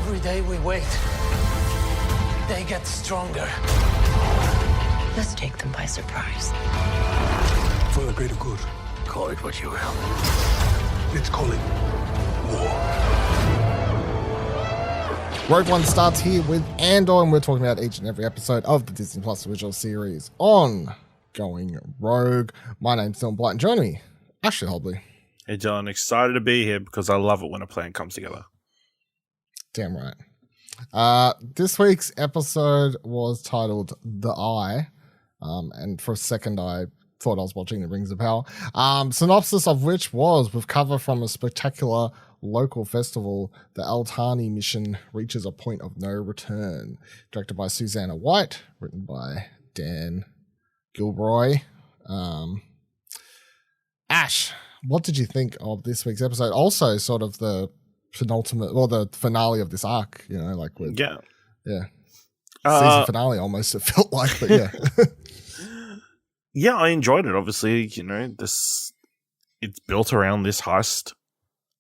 Every day we wait, they get stronger. Let's take them by surprise. For the greater good. Call it what you will. Let's call it war. Rogue One starts here with Andor, and we're talking about each and every episode of the Disney Plus original series on Going Rogue. My name's Stellan Blight, and joining me, Ashley Hobley. Hey John, excited to be here because I love it when a plan comes together. Damn right. This week's episode was titled The Eye, and for a second I thought I was watching The Rings of Power. Synopsis of which was, with cover from a spectacular local festival, the Aldhani mission reaches a point of no return. Directed by Susanna White, written by Dan Gilroy. Ash, what did you think of this week's episode? Also, sort of the penultimate, or the finale of this arc, you know, like with Yeah. Season finale almost, it felt like, but yeah. Yeah, I enjoyed it. Obviously, you know, it's built around this heist,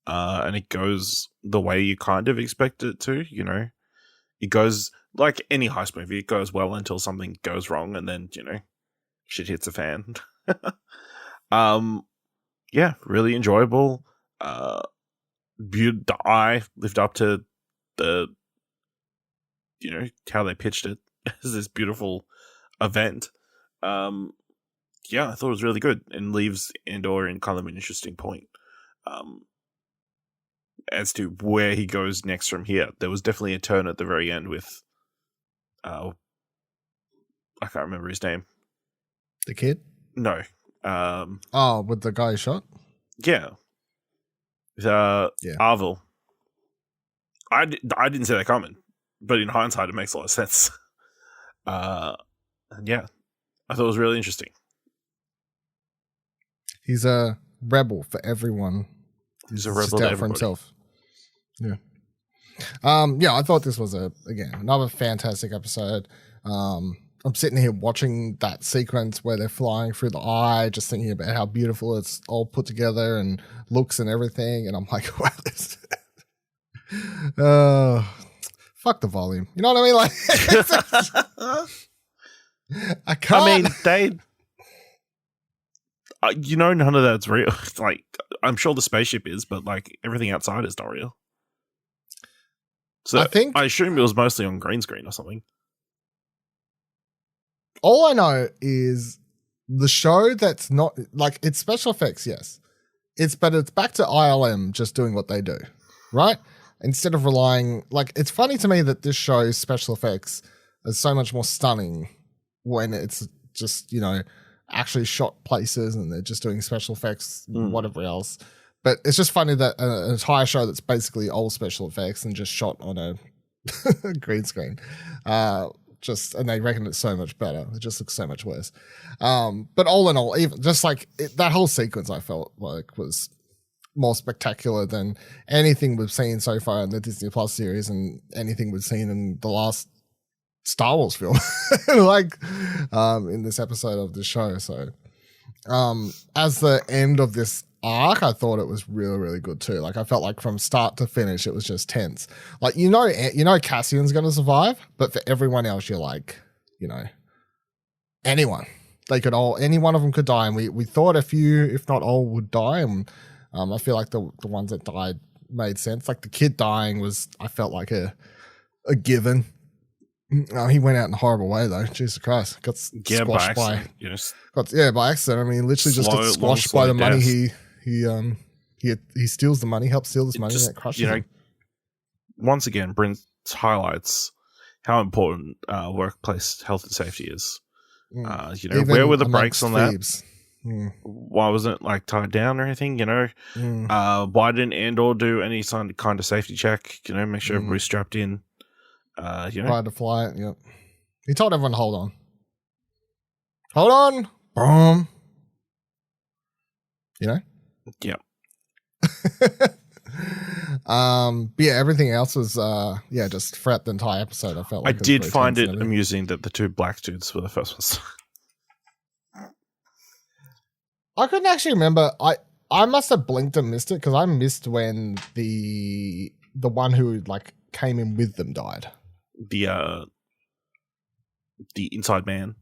and it goes the way you kind of expect it to, you know. It goes like any heist movie, it goes well until something goes wrong and then, you know, shit hits the fan. Yeah, really enjoyable. The Eye lived up to the, you know, how they pitched it as this beautiful event. Yeah, I thought it was really good and leaves Andor in kind of an interesting point as to where he goes next from here. There was definitely a turn at the very end with, I can't remember his name. The kid? No. With the guy who shot? Yeah. With Arvel. I didn't see that coming, but in hindsight, it makes a lot of sense. And yeah, I thought it was really interesting. He's a rebel for everyone. He's a rebel to for himself. Yeah. Yeah, I thought this was another fantastic episode. I'm sitting here watching that sequence where they're flying through the eye, just thinking about how beautiful it's all put together and looks and everything. And I'm like, wow, this. Fuck the volume. You know what I mean? Like, I can't. I mean, they. You know, none of that's real. Like, I'm sure the spaceship is, but like everything outside is not real. So I assume it was mostly on green screen or something. All I know is the show that's not like, it's special effects, yes. But it's back to ILM just doing what they do, right? Instead of relying, like, it's funny to me that this show's special effects is so much more stunning when it's just, you know, actually shot places and they're just doing special effects, whatever else. But it's just funny that an entire show that's basically all special effects and just shot on a green screen. And they reckon it's so much better. It just looks so much worse. But all in all, even just like that whole sequence, I felt like was more spectacular than anything we've seen so far in the Disney Plus series and anything we've seen in the last Star Wars film, like in this episode of the show. So as the end of this arc, I thought it was really, really good too. Like, I felt like from start to finish, it was just tense. Like, you know Cassian's going to survive, but for everyone else, you're like, you know, any one of them could die. And we thought a few, if not all, would die. And I feel like the ones that died made sense. Like the kid dying I felt like a given. He went out in a horrible way though. Jesus Christ. Got squashed by accident. By accident. I mean, literally just got squashed by the money he steals the money, helps steal this money, and it crushes him. Once again, Brent highlights how important workplace health and safety is. You know, even where were the brakes on that? Why wasn't it like tied down or anything? You know, why didn't Andor do any kind of safety check? You know, make sure everybody's strapped in. You know, tried to fly it. Yep. He told everyone, hold on, boom. You know. Yep. But yeah, everything else was just throughout the entire episode I felt like I did find it amusing that the two black dudes were the first ones. I couldn't actually remember. I must have blinked and missed it because I missed when the one who like came in with them died. The inside man.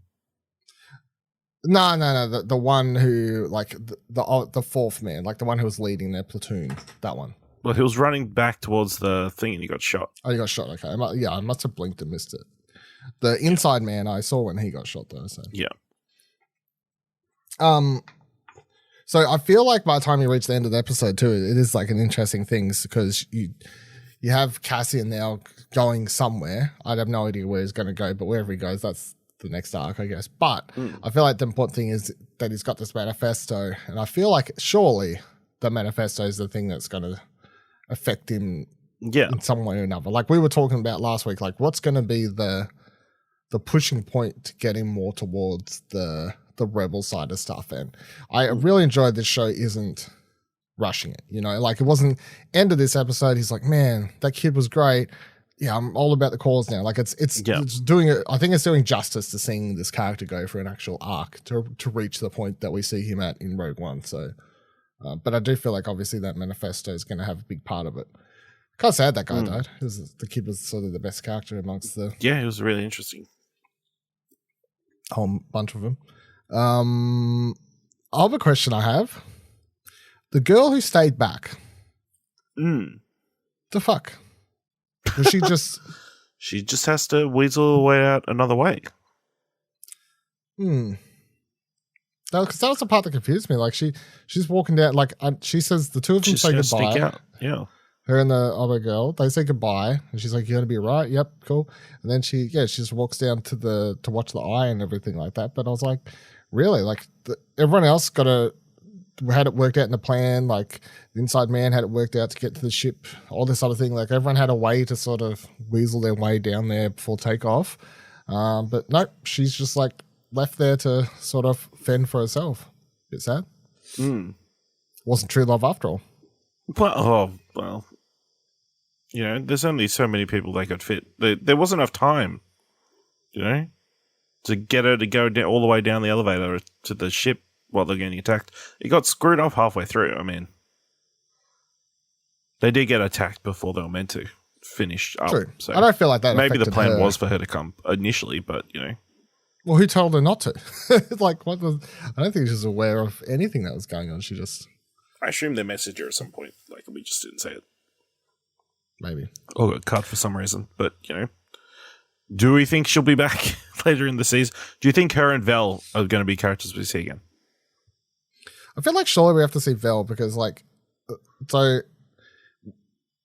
No. The one who, like, the fourth man, like the one who was leading their platoon. That one. Well, he was running back towards the thing and he got shot. Oh, he got shot. Okay. I must have blinked and missed it. The inside man I saw when he got shot, though. So. Yeah. So I feel like by the time you reach the end of the episode too, it is like an interesting thing because you have Cassian now going somewhere. I have no idea where he's going to go, but wherever he goes, that's the next arc, I guess. But I feel like the important thing is that he's got this manifesto, and I feel like surely the manifesto is the thing that's going to affect him in some way or another. Like we were talking about last week, like what's going to be the pushing point to get him more towards the rebel side of stuff. And I really enjoyed this show isn't rushing it, like it wasn't end of this episode he's like, man, that kid was great, I'm all about the cause now. Like it's doing it. I think it's doing justice to seeing this character go for an actual arc to reach the point that we see him at in Rogue One. So but I do feel like obviously that manifesto is going to have a big part of it. Kind of sad that guy died. The kid was sort of the best character amongst the it was really interesting, whole bunch of them. Other question I have: the girl who stayed back. The fuck? Was she just? She just has to weasel her way out another way. Because that was the part that confused me. Like she's walking down. Like she says, the two of them say goodbye. Sneak out. Yeah. Her and the other girl, they say goodbye, and she's like, "You're gonna be right." Yep, cool. And then she just walks down to watch the eye and everything like that. But I was like, really? Like everyone else had it worked out in the plan. Like the inside man had it worked out to get to the ship. All this other thing. Like everyone had a way to sort of weasel their way down there before takeoff. But nope, she's just like left there to sort of fend for herself. Bit sad. Wasn't true love after all. Well. There's only so many people they could fit. There wasn't enough time, to get her to go all the way down the elevator to the ship while they're getting attacked. It got screwed up halfway through. I mean, they did get attacked before they were meant to finish up. True. So I don't feel like that. Maybe the plan was for her to come initially, but Well, who told her not to? Like, what was? I don't think she was aware of anything that was going on. She just. I assume they messaged her at some point. Like, we just didn't say it. Maybe. Or got cut for some reason. But, do we think she'll be back later in the season? Do you think her and Vel are going to be characters we see again? I feel like surely we have to see Vel because, like, so,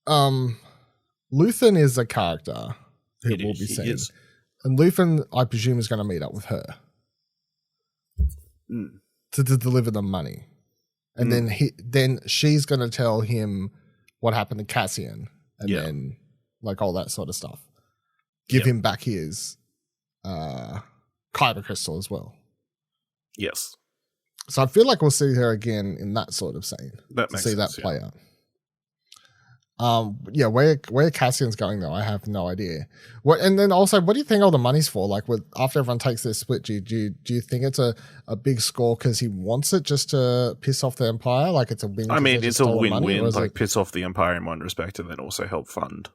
Luthen is a character who will be seen. And Luthen, I presume, is going to meet up with her to deliver the money. And then she's going to tell him what happened to Cassian and then like all that sort of stuff. Give him back his kyber crystal as well. Yes. So I feel like we'll see her again in that sort of scene. That makes sense, that play out. Where Cassian's going though, I have no idea. And then also, what do you think all the money's for? Like, after everyone takes their split, do you think it's a big score because he wants it just to piss off the Empire? Like it's a win. I mean, it's a win-win. Like piss off the Empire in one respect, and then also help fund.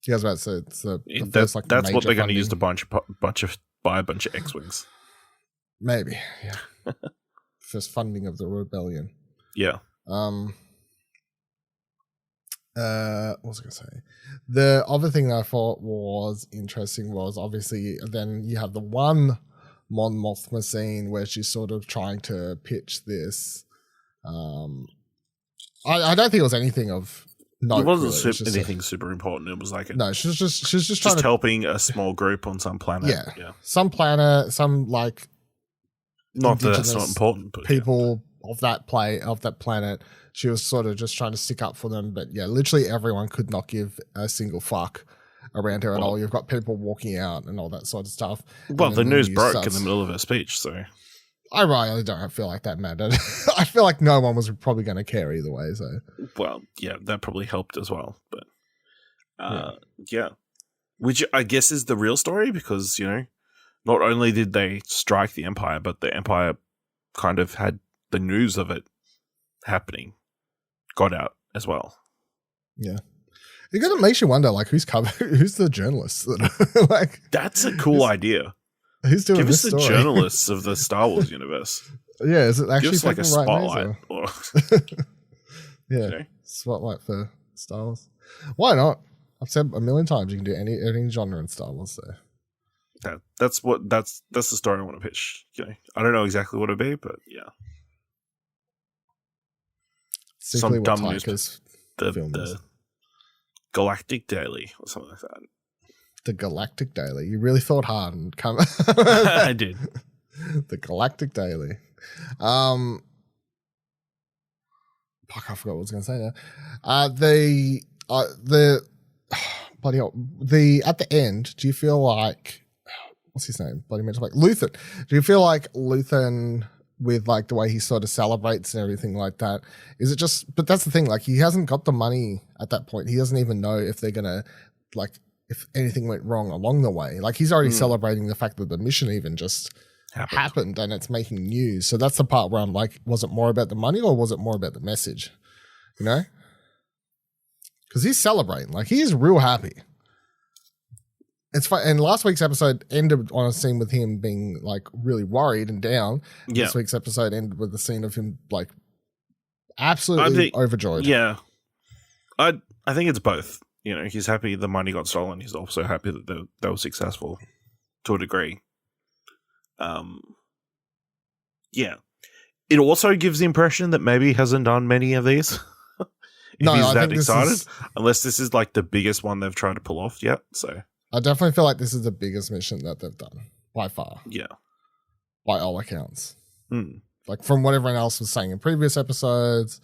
Yeah, I was about to say it's the first, like, that's what they're going to funding. use to buy a bunch of X-wings. Maybe, yeah. First funding of the rebellion. Yeah. What was I going to say? The other thing that I thought was interesting was obviously then you have the one Mon Mothma scene where she's sort of trying to pitch this. I don't think it was anything of note. It wasn't anything super important. It was like she's just trying to helping a small group on some planet. Yeah. Some planet, some like not that that's not important, but people of that planet. She was sort of just trying to stick up for them, but yeah, literally everyone could not give a single fuck around her at all. You've got people walking out and all that sort of stuff. Well, the news broke in the middle of her speech, so I really don't feel like that mattered. I feel like no one was probably going to care either way. So, well, yeah, that probably helped as well. But yeah, which I guess is the real story because not only did they strike the Empire, but the Empire kind of had the news of it happening got out as well. Yeah. It kind of makes you wonder, like, who's the journalists that like. That's a cool idea. Who's doing Give this us the story? journalists of the Star Wars universe. Yeah, is it actually Give us like a spotlight? Yeah, spotlight for Star Wars. Why not? I've said a million times you can do any genre in Star Wars. So that's the story I want to pitch. I don't know exactly what it'd be, but yeah, simply some what dumb news. The Galactic Daily or something like that. The Galactic Daily. You really thought hard and come. I did. The Galactic Daily. Fuck, I forgot what I was going to say now. Bloody hell, at the end, do you feel like, what's his name? Bloody mental like Luthen. Do you feel like Luthen, with like the way he sort of celebrates and everything like that, is it just, but that's the thing, like he hasn't got the money at that point. He doesn't even know if they're going to, like, if anything went wrong along the way. Like he's already celebrating the fact that the mission even just happened and it's making news. So that's the part where I'm like, was it more about the money or was it more about the message? You know? Because he's celebrating. Like he is real happy. It's fun. And last week's episode ended on a scene with him being like really worried and down. Yeah. This week's episode ended with a scene of him like absolutely overjoyed. Yeah. I think it's both. He's happy the money got stolen. He's also happy that they were successful to a degree. Yeah. It also gives the impression that maybe he hasn't done many of these. If he's that excited. Unless this is like the biggest one they've tried to pull off yet. So I definitely feel like this is the biggest mission that they've done by far. Yeah. By all accounts. Like from what everyone else was saying in previous episodes,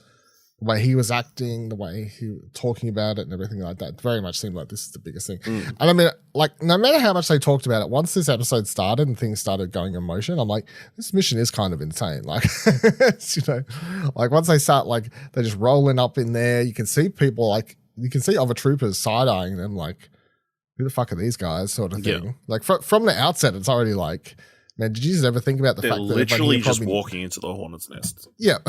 the way he was acting, the way he was talking about it and everything like that, very much seemed like this is the biggest thing. And I mean, like, no matter how much they talked about it, once this episode started and things started going in motion, I'm like, this mission is kind of insane. Like, like once they start, like, they're just rolling up in there, you can see people, like, you can see other troopers side-eyeing them, like, who the fuck are these guys, sort of thing. Like, from the outset, it's already like, man, did you just ever think about the fact that they're literally just walking into the hornet's nest? Yeah,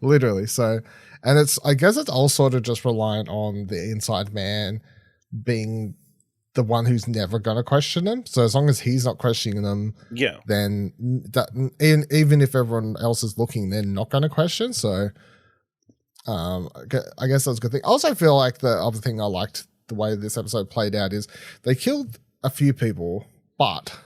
literally. So, and I guess it's all sort of just reliant on the inside man being the one who's never going to question them. So as long as he's not questioning them, then even if everyone else is looking, they're not going to question. So, I guess that's a good thing. I also feel like the other thing I liked the way this episode played out is they killed a few people, but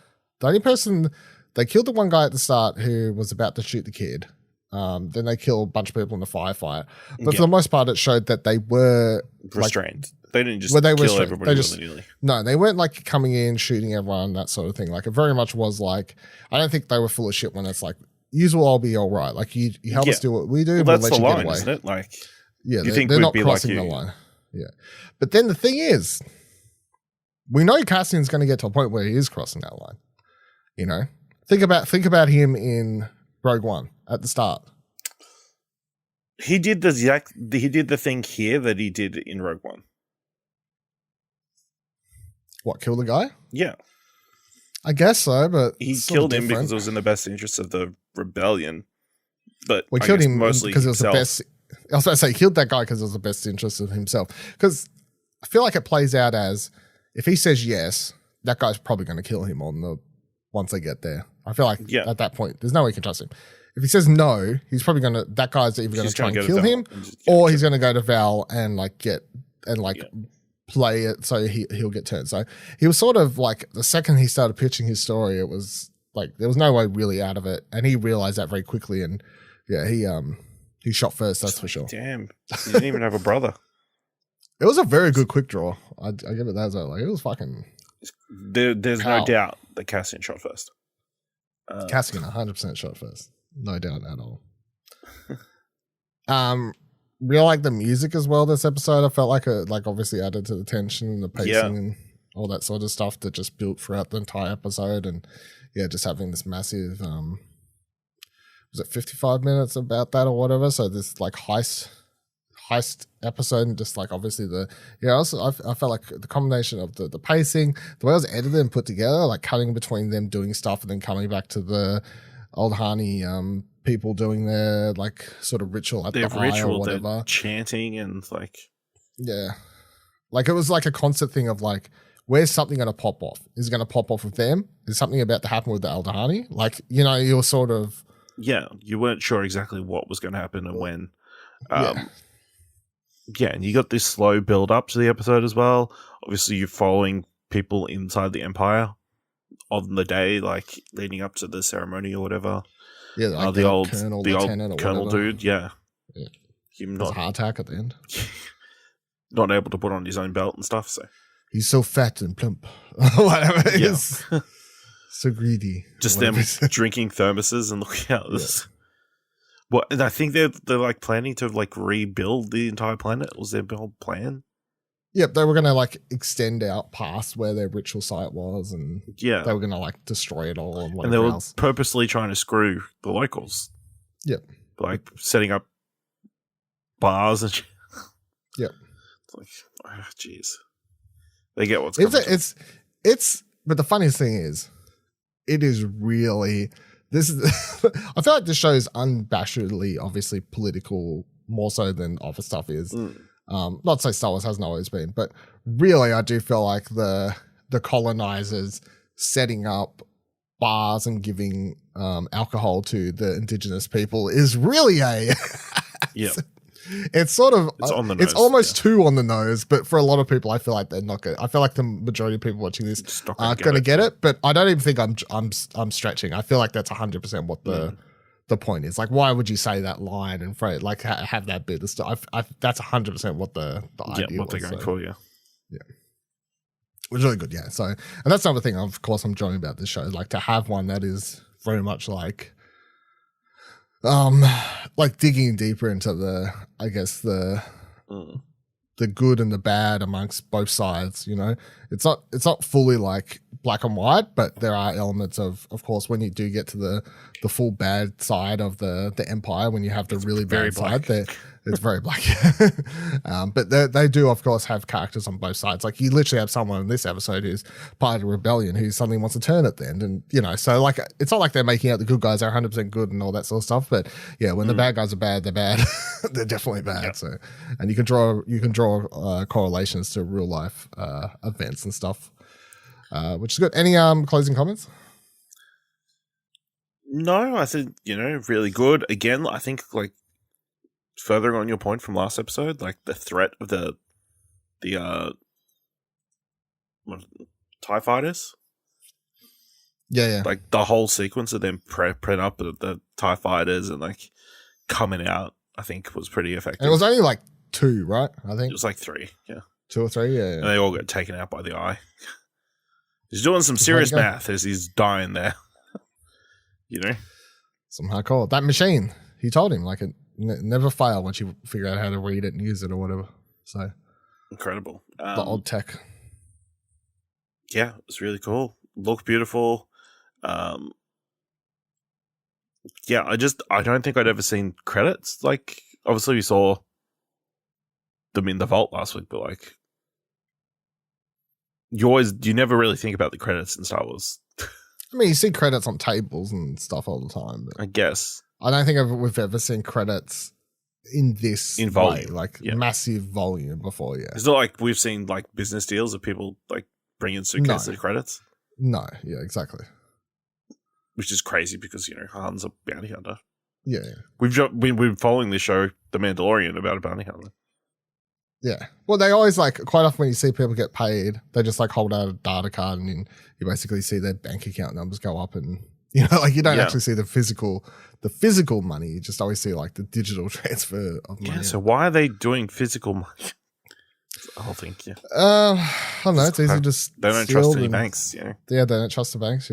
the only person they killed the one guy at the start who was about to shoot the kid. Then they killed a bunch of people in the firefight. But for the most part, it showed that they were restrained. They didn't just kill everybody willy-nilly. No, they weren't like coming in, shooting everyone, that sort of thing. Like it very much was like, I don't think they were full of shit when it's like, you will all be all right. Like you help us do what we do, well, we'll let the you line, get away. Isn't it? Like, yeah, they're not crossing the line. Yeah. But then the thing is, we know Cassian's going to get to a point where he is crossing that line. Think about him in Rogue One at the start. He did the thing here that he did in Rogue One. What, kill the guy? Yeah. I guess so, but he killed him because it was in the best interest of the rebellion. But we killed him mostly because it was the best. I was about to say he killed that guy because it was the best interest of himself. Because I feel like it plays out as if he says yes, that guy's probably going to kill him once they get there. I feel like at that point, there's no way you can trust him. If he says no, he's probably that guy's either going to try and kill him, or he's going to go to Val and play it so he'll get turned. So he was sort of like, the second he started pitching his story, it was like there was no way really out of it, and he realized that very quickly. And he shot first, that's for sure. Damn, he didn't even have a brother. It was a very good quick draw. I give it that as well. Like it was fucking. There's no doubt that Cassian shot first. Cassian 100% shot first, no doubt at all. Really like the music as well. This episode, I felt like obviously added to the tension and the pacing and all that sort of stuff that just built throughout the entire episode. And just having this massive, was it 55 minutes about that or whatever? So this like heist episode, and just like obviously also I felt like the combination of the pacing, the way it was edited and put together, like cutting between them doing stuff and then coming back to the Aldhani people doing their like sort of ritual at the eye or whatever, chanting and like Like, it was like a constant thing of like, where's something going to pop off? Is it going to pop off with them? Is something about to happen with the Aldhani? Like, you know, you're sort of... Yeah, you weren't sure exactly what was going to happen and when. Yeah, and you got this slow build up to the episode as well. Obviously, you're following people inside the Empire on the day, like leading up to the ceremony or whatever. Yeah, like the old Colonel dude. Yeah, him not a heart attack at the end. Not able to put on his own belt and stuff. So he's so fat and plump. Whatever it is. So greedy. Just them drinking thermoses and looking out this. Well, and I think they're like planning to like rebuild the entire planet. Was their whole plan? Yep, they were going to like extend out past where their ritual site was, and they were going to like destroy it all. And they were purposely trying to screw the locals. Yep, like setting up bars and shit. Yep. It's like, jeez, they get what's coming. It's. But the funniest thing is, it is really. This is. I feel like this show is unabashedly, obviously, political more so than other stuff is. Not to say Star Wars hasn't always been, but really, I do feel like the colonizers setting up bars and giving alcohol to the indigenous people is really a. Yeah. It's sort of it's on the nose, it's almost too on the nose, but for a lot of people, I feel like they're not good. I feel like the majority of people watching this aren't going to get it, but I don't even think I'm stretching. I feel like that's 100% what the point is. Like, why would you say that line and like have that bit of stuff? That's 100% what the idea what was. They're going for, yeah. Which is really good, yeah. So, and that's another thing, of course, I'm enjoying about this show, like to have one that is very much like digging deeper into the good and the bad amongst both sides. You know, it's not fully like black and white, but there are elements of course, when you do get to the full bad side of the Empire, when you have the really bad side, it's very black. But they do, of course, have characters on both sides. Like, you literally have someone in this episode who's part of the rebellion who suddenly wants to turn at the end. And, you know, so like, it's not like they're making out the good guys are 100% good and all that sort of stuff. But yeah, when the bad guys are bad, they're bad. They're definitely bad. Yep. So, and you can draw correlations to real life events and stuff, which is good. Any closing comments? No, I think, really good. Again, I think like, furthering on your point from last episode, like the threat of the TIE fighters. Yeah. Like the whole sequence of them prep up the TIE fighters and like coming out, I think was pretty effective. And it was only like 2, right? I think it was like 3, yeah. 2 or 3, yeah. And they all got taken out by the eye. He's doing some serious math as he's dying there. Some hardcore. That machine, he told him, like, it never fail once you figure out how to read it and use it or whatever. So incredible. The old tech. Yeah, it's really cool. Look beautiful. Yeah, I don't think I'd ever seen credits. Like, obviously we saw them in the vault last week, but like, you never really think about the credits in Star Wars. I mean, you see credits on tables and stuff all the time. But I guess. I don't think we've ever seen credits in this volume, way, like massive volume before. Yeah, it's not like we've seen like business deals of people like bringing suitcases of credits. No, yeah, exactly. Which is crazy because Han's a bounty hunter. Yeah, we've been following this show, The Mandalorian, about a bounty hunter. Yeah, well, they always like quite often when you see people get paid, they just like hold out a data card and you basically see their bank account numbers go up and. Like you don't actually see the physical money. You just always see like the digital transfer of money. Yeah, so why are they doing physical money? The whole thing, yeah. I don't know. It's easy to they don't trust any banks, Yeah, they don't trust the banks,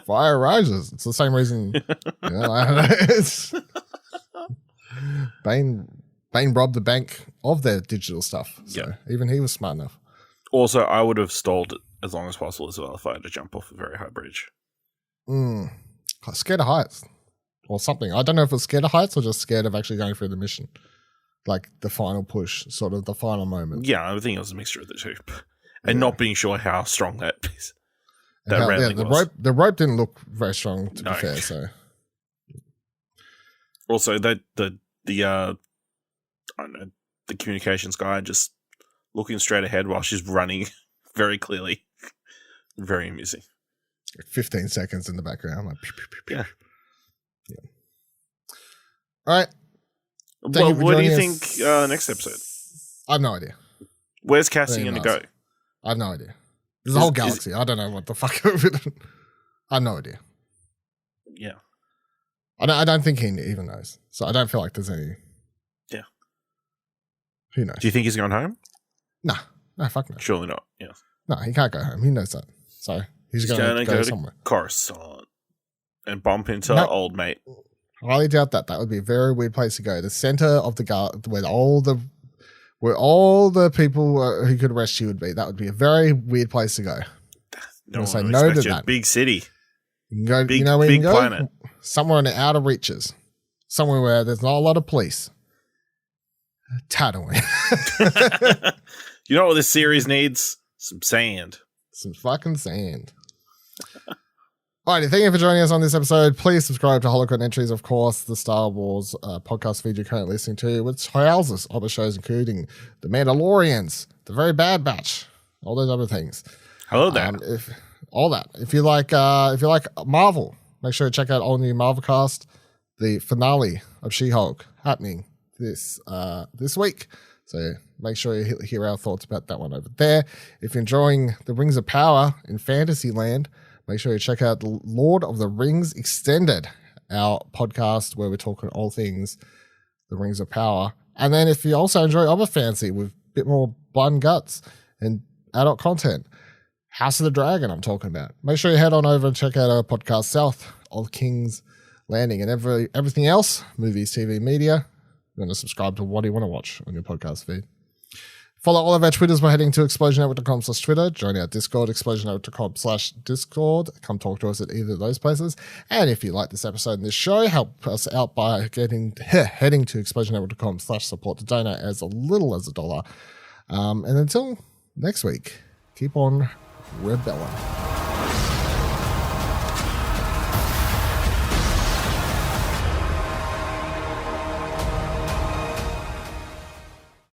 Fire rises. It's the same reason, I don't know. It's Bane robbed the bank of their digital stuff. So even he was smart enough. Also, I would have stalled it as long as possible as well if I had to jump off a very high bridge. Scared of heights or something. I don't know if it's scared of heights or just scared of actually going through the mission, like the final push, sort of the final moment. Yeah, I think it was a mixture of the two, and not being sure how strong that is. The rope didn't look very strong, to be fair. So also the I don't know, the communications guy just looking straight ahead while she's running very clearly. Very amusing. 15 seconds in the background. Like, pew, pew, pew, pew. Yeah. All right. Well, what do you think next episode? I have no idea. Where's Cassie going to go? I have no idea. There's a whole galaxy. I don't know what the fuck. I have no idea. Yeah. I don't think he even knows. So I don't feel like there's any. Yeah. Who knows? Do you think he's gone home? Nah. No, fuck no. Surely not. Yeah. No, he can't go home. He knows that. So he's going to go somewhere. Coruscant and bump into our old mate. I highly doubt that. That would be a very weird place to go. The center of the where all the people who could arrest you would be. That would be a very weird place to go. No one say will no expect to you. that. Big city. You can go, big, you know where big you can go? planet. Somewhere in the outer reaches. Somewhere where there's not a lot of police. Tatooine. You know what this series needs? Some sand. Some fucking sand. Alrighty, thank you for joining us on this episode. Please subscribe to Holocron Entries, of course, the Star Wars podcast feed you're currently listening to, which houses other shows including The Mandalorians, The Very Bad Batch, all those other things. Hello there. If you like Marvel, make sure to check out all new Marvel cast, the finale of She-Hulk happening this week. So make sure you hear our thoughts about that one over there. If you're enjoying the Rings of Power in Fantasyland, make sure you check out the Lord of the Rings Extended, our podcast where we're talking all things the Rings of Power. And then if you also enjoy other fantasy with a bit more blood and guts and adult content, House of the Dragon I'm talking about. Make sure you head on over and check out our podcast South of King's Landing and everything else, movies, TV, media. You're going to subscribe to what do you want to watch on your podcast feed. Follow all of our Twitters by heading to explosionnetwork.com/Twitter. Join our Discord, explosionnetwork.com/Discord. Come talk to us at either of those places. And if you like this episode and this show, help us out by heading to explosionnetwork.com/support to donate as little as $1. And until next week, keep on rebelling.